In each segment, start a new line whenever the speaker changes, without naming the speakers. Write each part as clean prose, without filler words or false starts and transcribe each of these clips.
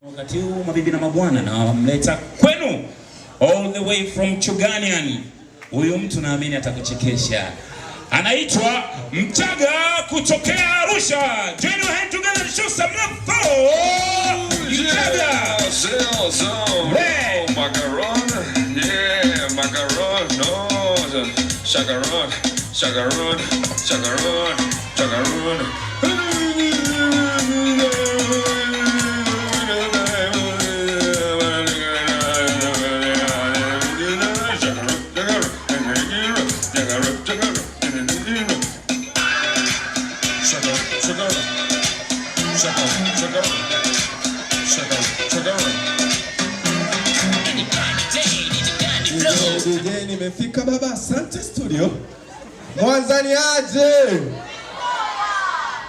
Wakati huu mabibi na mabwana na wamleta kwenu all the way from Chuganian. Huyu mtu naamini atakuchekesha. Anaitwa Mchaga kutokea Arusha. Join your hand together and show some love for Mchaga.
Oh, macaron. Yeah, macaron. No. Shagaron. Shagaron. Shagaron. Shagaron.
Nimefika baba, asante studio. Mwanza ni aje?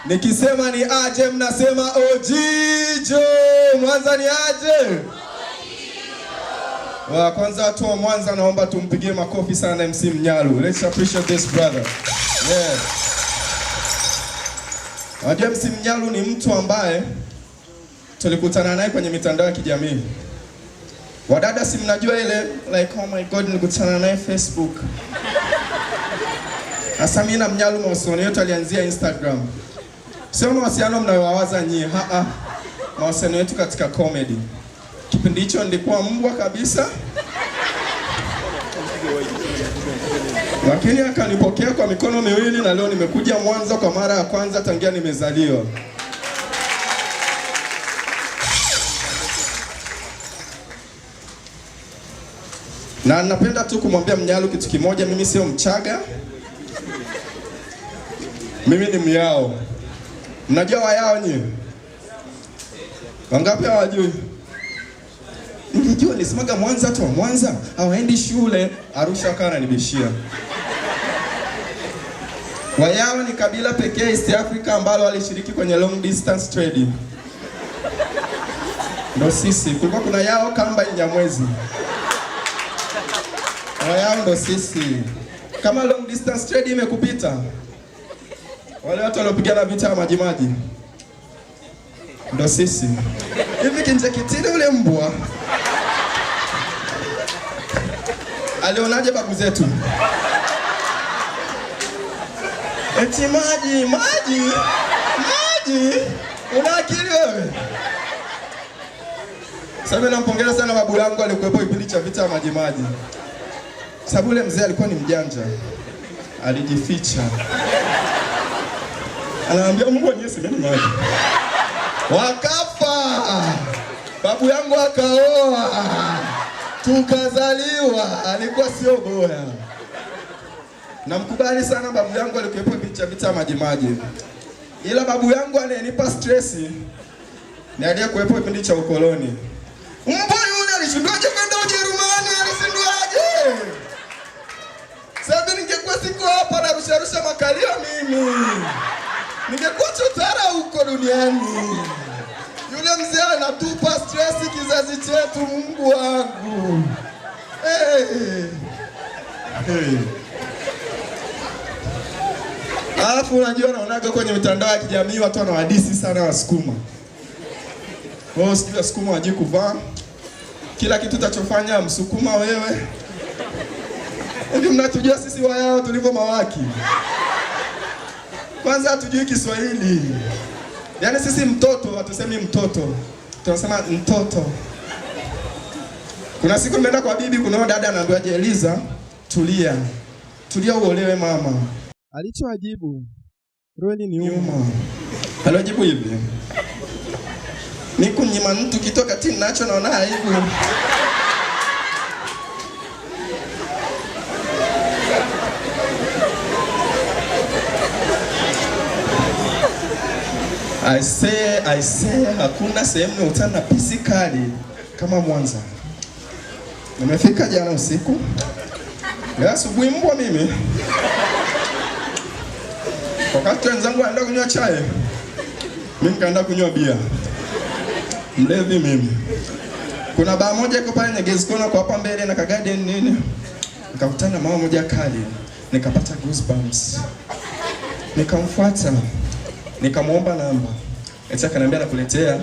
Nikisema ni aje mnasema ojijo. Mwanza ni aje? Wa kwanza watu wa Mwanza naomba tumpigie makofi sana MC Mnyalu. Let's appreciate this brother. Yeah. Wajua MC Mnyalu ni mtu ambaye tulikutana naye kwenye mitandao ya kijamii. Wadada si mnajua ile like oh my god nilikutana naye Facebook. Asa mimi na Mnyalu mawasiliano yetu alianzia Instagram. Sio mawasiliano mnayowaza nyie, mawasiliano yetu katika comedy. Kipindi hicho nilikuwa mbwa kabisa. Lakini akanipokea kwa mikono miwili na leo nimekuja Mwanza kwa mara ya kwanza tangia nimezaliwa. Na napenda tu kumwambia Mnyalu kitu kimoja, mimi sio Mchaga. Mimi ni Myao. Mnajua Wayao nyie? Wangapi hawajui? Nilijua nisemaga Mwanza tu, Mwanza hawaendi shule, Arusha kana nibishia. Wayao ni kabila pekee East Africa ambalo walishiriki kwenye long distance trading. Ndio sisi, kulikuwa kuna Yao Kamba Nyamwezi. Wayao ndo sisi. Kama long distance trade imekupita, wale watu waliopigana vita ya Majimaji ndo sisi. Hivi Kinjekitile ule mbwa alionaje babu zetu? Eti maji. Una akili wewe? Sasa nampongeza sana babu yangu alikuwepo kipindi cha vita ya Majimaji. Sababu ule mzee alikuwa ni mjanja. Alijificha. Anaambia mbwa nyesi mimi maji. Wakafa. Babu yangu akaoa. Tukazaliwa. Alikuwa sio bora. Namkubali sana babu yangu alikuwepo kipindi cha vita ya Majimaji. Ila babu yangu ananipa stress ni aliyekuwepo kipindi cha ukoloni. Mbwa yule alishindwaje kwenda Ujerumani? Alishindwaje? Sababu ningekuwa siko hapa na rusha makalio mimi. Ningekuwa chotara huko duniani. Yule mzee anatupa stress kizazi chetu, Mungu wangu. Alafu unajua naonaga kwenye mitandao ya kijamii watu wanawadisi sana Wasukuma. Wao sio Wasukuma waje kuvaa. Kila kitu utachofanya Msukuma wewe. Ndio mnatujua sisi Wayao tulivyo mawaki. Kwanza hatujui Kiswahili. Yaani sisi mtoto hatusemi mtoto. Tunasema mtoto. Kuna siku nimeenda kwa bibi, kuna dada anaambiwa Eliza, tulia. Tulia uolewe mama. Alichoajibu Roli ni uma. Alijibu hivi. Niku mnyima mtu kitoka tini nacho naona aibu. I say hakuna sehemu utana pisi kali kama Mwanza. Nimefika jana usiku. Leo asubuhi mbwa mimi. Wakati wenzangu wanaenda kunywa chai, mimi nikaenda kunywa bia. Mlevi mimi. Kuna baa moja iko pale Nyegezi Kona kwa hapa mbele na Kagarden nini. Nikakutana na mama moja kali, nikapata goosebumps. Nikamfuata. Nikamuomba namba. Eti akaniambia nakuletea.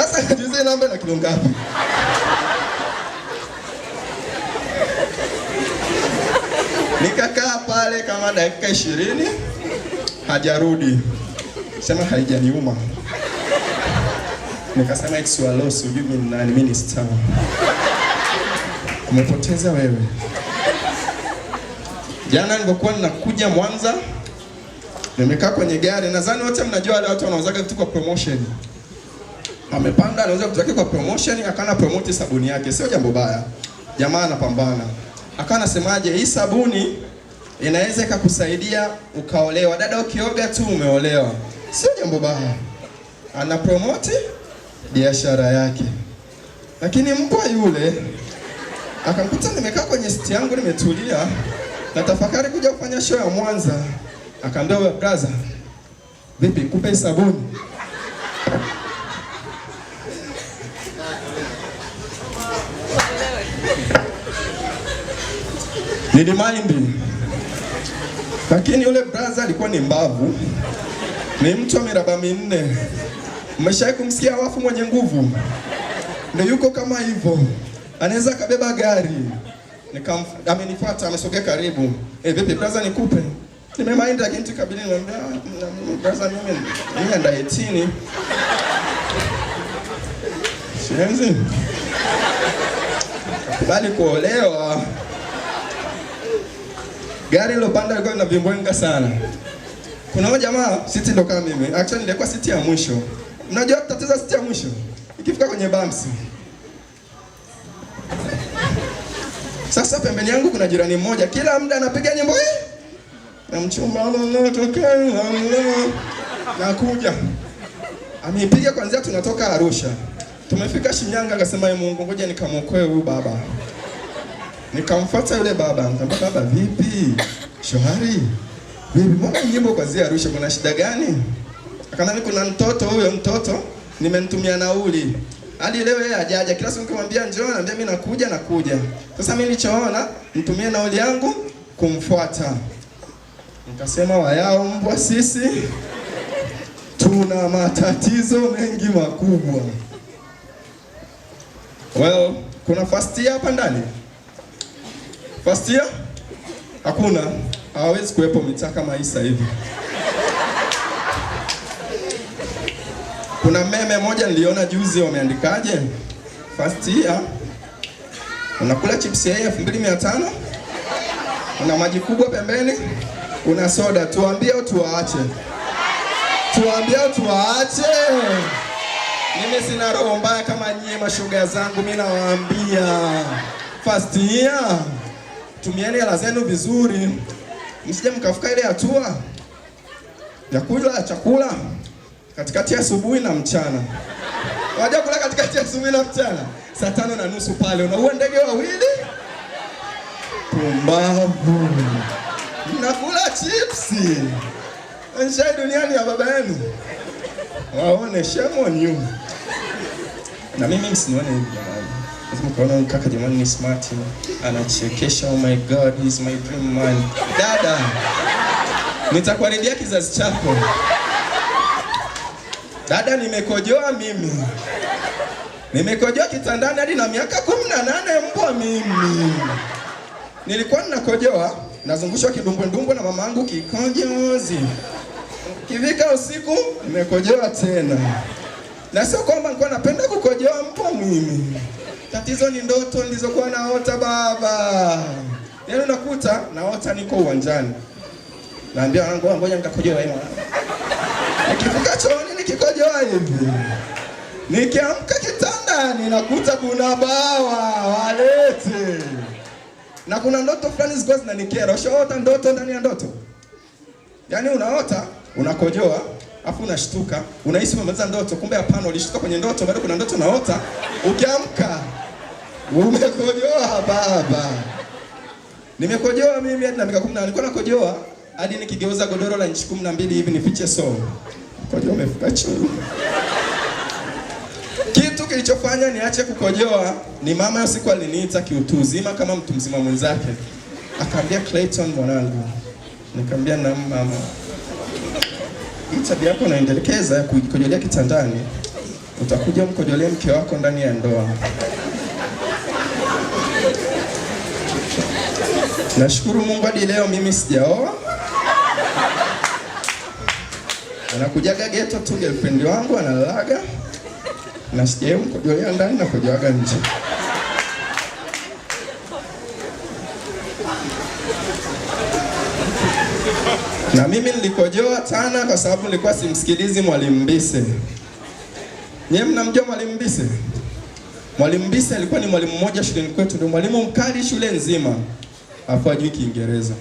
Sasa najiuliza namba na kilo ngapi? Nikakaa pale kama dakika 20 hajarudi. Sema haijaniuma. Nikasema it's your loss, ujui mimi nani, mimi ni star. Umepoteza wewe. Jana nilipokuwa ninakuja Mwanza, nimekaa kwenye gari, nadhani wote mnajua wale watu wanauza vitu kwa promotion. Amepanda anauza vitu vyake kwa promotion, akana promote sabuni yake, sio jambo baya. Jamaa anapambana. Akana semaje, hii sabuni inaweza ikakusaidia ukaolewa. Dada ukioga tu umeolewa. Sio jambo baya. Ana promote biashara yake. Lakini mbwa yule akamkuta nimekaa kwenye siti yangu nimetulia na tafakari kuja kufanya show ya Mwanza. Akaambia wewe brother, vipi kupe sabuni? Nilimind. Lakini yule brother alikuwa ni mbavu. Ni mtu wa miraba minne. Umeshawahi kumsikia wafu mwenye nguvu? Ndio yuko kama hivyo. Anaweza kabeba gari. Amenifuata, amesogea karibu. Vipi brother nikupe? Nimemind lakini tukabili nimwambia brother mimi anda 18. Sianzi. Bali kuolewa. Gari lilopanda liko na vimbwenga sana. Kuna jamaa siti ndo kama mimi. Actually nilikuwa siti ya mwisho. Unajua tatizo siti ya mwisho? Ikifika kwenye bumps. Sasa pembeni yangu kuna jirani mmoja, kila muda anapiga nyimbo hii. Na mchumba anatokea nakuja. Ameipiga kwanza tunatoka Arusha. Tumefika Shinyanga akasema Mungu ngoja nikamuokoe huyu baba. Nikamfuata yule baba, nikamwambia baba vipi? Shwari. Vipi mbona nyimbo kwanza Arusha kuna shida gani? Akaniambia kuna mtoto huyo mtoto nimenitumia nauli. Hadi leo yeye hajaja. Kila siku nikimwambia njoo anambia mimi nakuja. Sasa mimi nilichoona nitumie nauli yangu kumfuata. Nikasema wayao mbwa sisi tuna matatizo mengi makubwa. Well, kuna first year hapa ndani? First year? Hakuna. Hawezi kuwepo mitaa kama hii sasa hivi. Kuna meme moja niliona juzi wameandikaje? First year unakula chips ya 2500, una maji kubwa pembeni, una soda. Tuambie au tuwaache? Tuambie au tuwaache? Mimi sina roho mbaya kama nyie mashoga zangu, mimi nawaambia. First year tumieni hela zenu vizuri. Msije mkafuka ile hatua ya kula chakula katikati ya asubuhi na mchana. Waje kula katikati ya asubuhi na mchana. Saa 5:30 pale unaua ndege wawili. Pumbavu. Mnakula chipsi. Nje duniani ya baba yenu. Waone shame on you. Na mimi msinione hivi jamani. Lazima kaona kaka jamani ni smart. Anachekesha, oh my god, he's my dream man. Dada. Nitakuharibia kizazi chako. Dada nimekojoa mimi. Nimekojoa kitandani hadi na miaka 18 mbwa mimi. Nilikuwa ninakojoa, nazungushwa kidumbwe na mamangu kikojozi. Kivika usiku nimekojoa tena. Na sio kwamba nilikuwa napenda kukojoa mbwa mimi. Tatizo ni ndoto nilizokuwa naota baba. Yaani unakuta naota niko uwanjani. Naambia wanangu ngoja nikakojoa hiyo. Nikifika chooni nikikojoa hivi. Nikiamka kitandani nakuta kuna bawa walete. Na kuna ndoto fulani zilikuwa zinanikera. Ushaota ndoto ndani ya ndoto? Yaani unaota, unakojoa, afu unashtuka, unahisi umemaliza ndoto, kumbe hapana ulishtuka kwenye ndoto, bado kuna ndoto unaota, ukiamka umekojoa baba. Nimekojoa mimi hadi na miaka 10 nilikuwa nakojoa hadi nikigeuza godoro la inchi 12 hivi nifiche so. Kojoa umefika chini. Kitu kilichofanya niache kukojoa ni mama siku aliniita kiutu uzima kama mtu mzima mwenzake. Akaambia Clayton mwanangu. Nikamwambia na mama. Hii tabia yako naendelekeza ya kukojolea kitandani. utakuja mkojolee mke wako ndani ya ndoa. Nashukuru Mungu hadi leo mimi sijaoa. Anakujaga ghetto tu girlfriend wangu analalaga. Na sijawahi mkojolea ndani na kujoaga nje. Na mimi nilikojoa sana kwa sababu nilikuwa simsikilizi Mwalimu Mbise. Nyie mnamjua Mwalimu Mbise? Mwalimu Mbise alikuwa ni mwalimu mmoja shuleni kwetu, ndio mwalimu mkali shule nzima. Hapo hajui Kiingereza.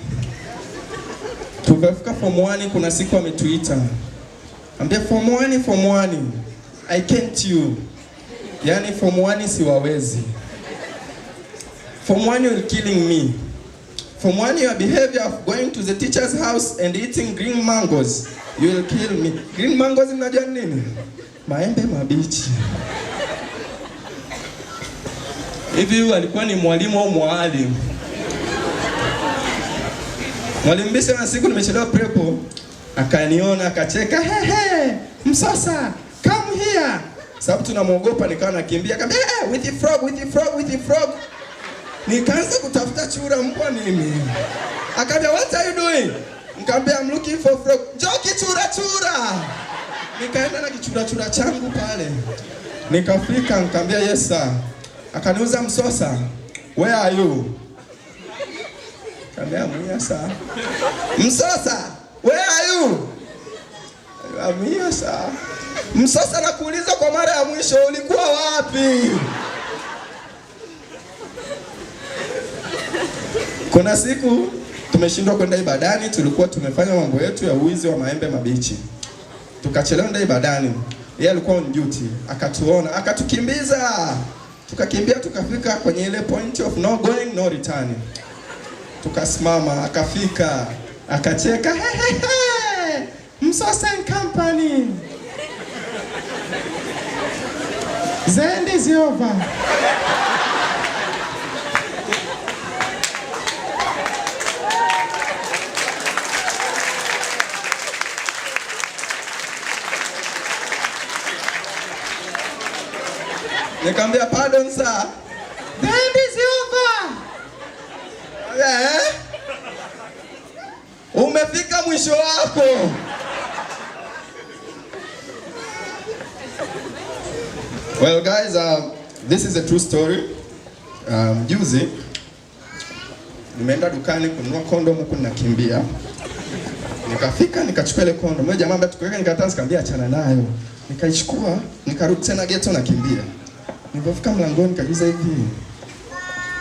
Tukafika form 1, kuna siku ametuita. Ambia form 1, I can't you. Yani form 1 siwawezi. Form 1 you're killing me. Form 1 your behavior of going to the teacher's house and eating green mangoes, you will kill me. Green mangoes mnajua nini? Maembe mabichi. Hivi alikuwa ni mwalimu au mwalimu? Mwalimu Mbise na siku nimechelewa prepo, akaniona akacheka, hehe, Msosa, come here. Sababu tunamuogopa, nikawa nakimbia, akamwambia, hey, with the frog. Nikaanza kutafuta chura mbwa mimi. Akambia, what are you doing? Nikamwambia, I'm looking for frog. Joki chura. Nikaenda na kichura changu pale. Nikafika, nikamwambia, yes sir. Akaniuza, Msosa, where are you? Nikamwambia, I'm here sir. Msosa, where are you? I'm here sir. Msosa, nakuuliza kwa mara ya mwisho, ulikuwa wapi? Kuna siku tumeshindwa kwenda ibadani, tulikuwa tumefanya mambo yetu ya uwizi wa maembe mabichi. Tukachelewa kwenda ibadani. Yeye alikuwa on duty, akatuona, akatukimbiza. Tukakimbia tukafika kwenye ile point of no going no return. Tukasimama, akafika, akacheka, hehehe, Msosa and company. The end is over. Nikamwambia, pardon sir. The end is over. Umefika mwisho wako. Well guys, this is a true story. Juzi nimeenda dukani kununua kondom huko nakimbia. Nikafika nikachukua ile kondom. Mmoja jamaa ambaye tukiweka nikatanza nikamwambia achana nayo. Nikaichukua, nikarudi tena ghetto nakimbia. Nilipofika mlangoni nikajiuliza hivi,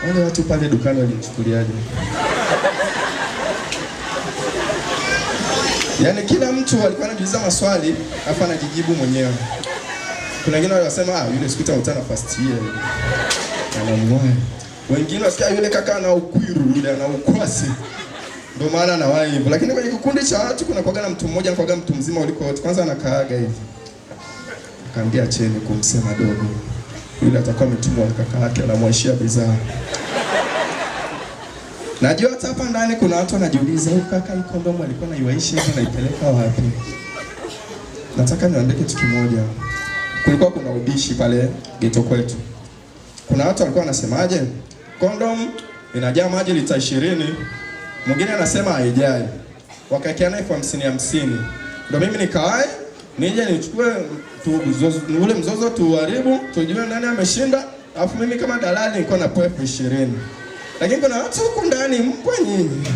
wale watu pale dukani walinichukuliaje? Yaani kila mtu alikuwa anajiuliza maswali, afa anajijibu mwenyewe. Kuna wengine wanasema yule sikuta utana first year. Anamwai. Wengine wasikia yule kaka ana ukwiru, yule ana ukwasi. Ndio maana anawahi hivyo. Lakini kwenye kikundi cha watu kuna kuaga na mtu mmoja, anakuaga mtu mzima uliko wote. Kwanza anakaaga hivi. Akaambia cheni kumsema dogo. Yule atakuwa ametumwa kaka yake anamwashia bidhaa. Najua hata hapa ndani kuna watu wanajiuliza huyu kaka hii kondomu alikuwa anaiwaisha hivi naipeleka wapi? Nataka niwaambie kitu kimoja. Kulikuwa kuna ubishi pale ghetto kwetu. Kuna watu walikuwa wanasemaje? Kondomu inajaa maji lita 20. Mwingine anasema haijai. Wakaekeana 50. Ndio mimi nikawai nije nichukue ule mzozo tuharibu, tujue nani ameshinda, alafu mimi kama dalali nilikuwa na poefu 20. Lakini kuna watu huku ndani mbwa nyinyi.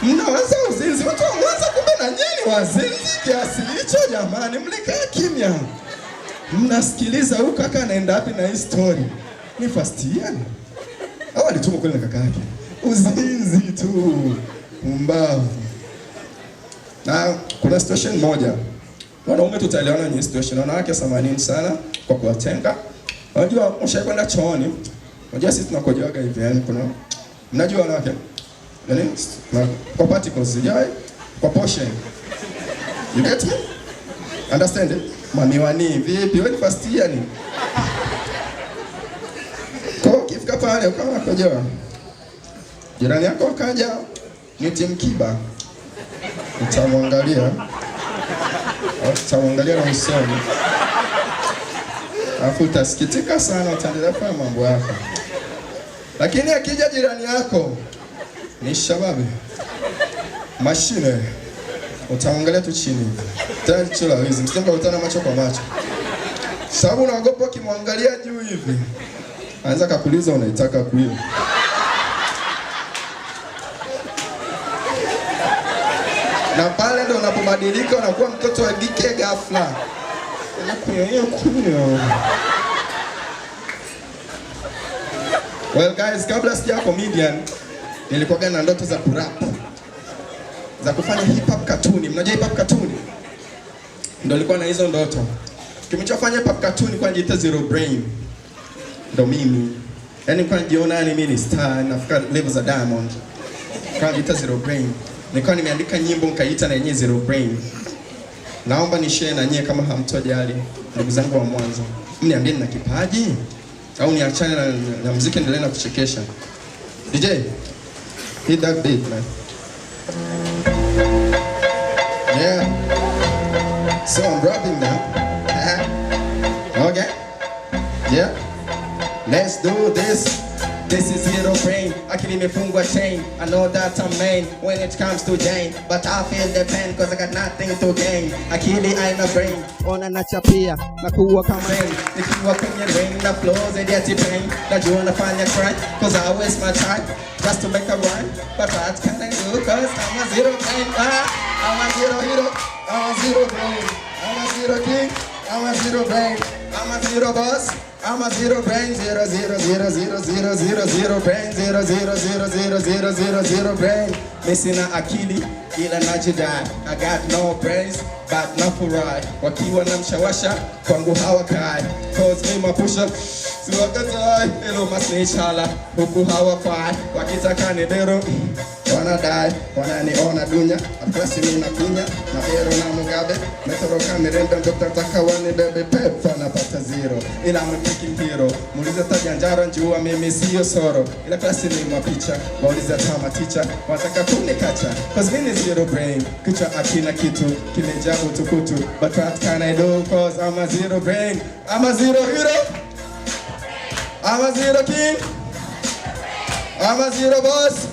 Mnawaza uzinzi, watu wa Mwanza kumbe na nyinyi wazinzi kiasi hicho jamani, mlikaa kimya. Mnasikiliza huyu kaka anaenda wapi na hii story. Ni first year. Au alitumwa kwenda kaka yake. Uzinzi tu. Mbavu. Na kuna situation moja. Wanaume tutaelewana kwenye situation. Wanawake samanini sana kwa kuwatenga. Unajua ushakwenda chooni. Unajua sisi tunakojoaga hivi yani kuna mnajua wanawake. Yaani kwa particles sijai kwa portion. You get me? Understand it? Mamiwani vipi wewe first year ni? Kwa kifika pale ukawa unakojoa. Jirani yako akaja niti mkiba. Utamwangalia na usoni. Alafu utasikitika sana, utaendelea kufanya mambo yako. Lakini akija jirani yako ni shababe mashine, utaangalia tu chini. Tena chula hizi, msitaka utana macho kwa macho. Sababu unaogopa ukimwangalia juu hivi, anaweza kukuuliza unaitaka kuiba. Na pale ndo unapobadilika, unakuwa mtoto wa kike ghafla. Well guys, kabla sija comedian, nilikuwa na ndoto za kurap, za kufanya hip hop cartoon. Mnajua hip hop cartoon? Ndio nilikuwa na hizo ndoto. Kimechofanya hip hop cartoon kwa niita Zero Brain. Ndio mimi. Yaani kwa nijiona mimi ni star, nafika level za Diamond. Kwa niita Zero Brain. Nilikuwa nimeandika nyimbo nikaita na yenyewe Zero Brain. Naomba ni share na nyie kama hamtojali, ndugu zangu wa Mwanza. Mniambie nina kipaji au niachane na muziki endelee na kuchekesha. DJ, hit that beat man. Yeah. So I'm rapping now. Okay. Yeah. Let's do this. This is Zero Brain. Akili imefungwa chain. I know that I'm main when it comes to Jane, but I feel the pain cause I got nothing to gain. Akili aina brain. Ona nachapia na kuwa kama rain. Nikiwa kwenye rain na flows eti pain. Najua nafanya cry cause I waste my time just to make a rhyme, but what can I do cause I'm a zero brain. I'm a zero hero. I'm a zero brain. I'm a zero king. I'm a zero brain. I'm a zero boss. I'm a zero brain, zero zero zero zero zero zero zero brain, zero zero zero zero zero zero zero brain. Missing akili ila najidai. I got no brains but not for ride. Wakiwa na mshawasha kwangu hawakai, cause me mapusha siwakatai. Hello masnitch hala huku hawafai. Wakitaka ni dero wanadai, wananiona dunya. Aplasi ni nakunya na ero na Mugabe. Metoroka mirenda Dr. Takawani bebe pepa napata zero. Ila I'm a freaking hero. Muulize tajanjara njua mimi siyo soro. Ila klasi ni mapicha, waulize tama teacher. Wataka kunikacha, cause mimi zero brain. Kichwa akina kitu, kimejaa utukutu. But what can I do cause I'm a zero brain. I'm a zero hero. I'm a zero king. I'm a zero boss.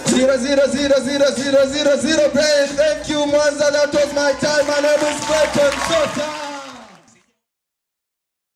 Zero zero zero zero zero zero zero brain. Thank you Mwanza, that was my time. My name is Clayton Sota.